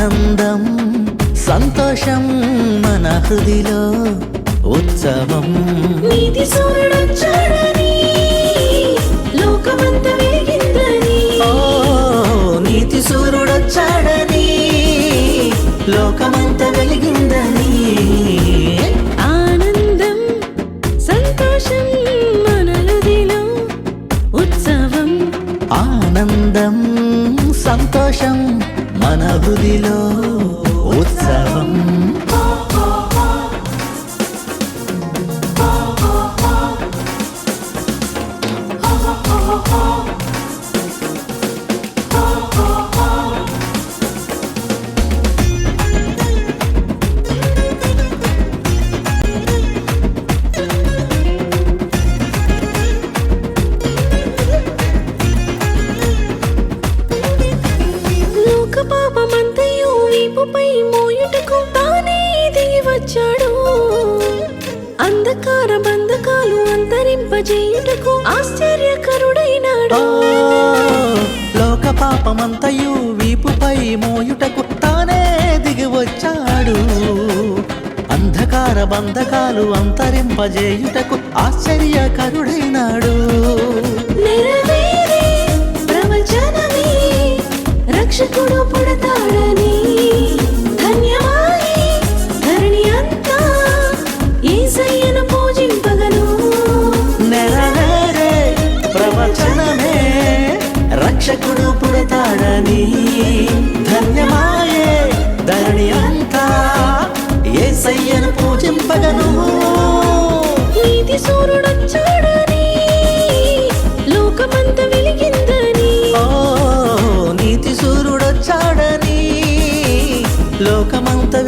ఆనందం సంతోషం మన హృదిలో ఉత్సవం నీతి సూర్యుడొచ్చాడని లోకమంతా వెలిగిందని నీతి సూర్యుడొచ్చాడని లోకమంతా వెలిగిందని ఆనందం సంతోషం మన హృదిలో ఉత్సవం ఆనందం సంతోషం మన హృదిలో ఉత్సవం లోక పాపమంతయు వీపుపై మోయుటకు తానే దిగి వచ్చాడు అంధకార బంధకాలు అంతరింపజేయుటకు ఆశ్చర్యకరుడైనాడు లోక పాపమంతయు వీపుపై మోయుటకు తానే దిగి వచ్చాడు అంధకార బంధకాలు అంతరింపజేయుటకు ఆశ్చర్యకరుడైనాడు నెరవేరే ప్రవచనమే రక్షకుడు పుడతాడని ధన్యమాయే ధరణి అంతా యేసయ్యను పూజింపగను నెరవేరే ప్రవచనమే రక్షకుడు పుడతాడని ధన్యమాయే ధరణి అంతా యేసయ్యను పూజింపగను నీతి సూర్యుడొచ్చాడని లోకమంతా వెలిగిందని నీతి సూర్యుడొచ్చాడని లోకమంతా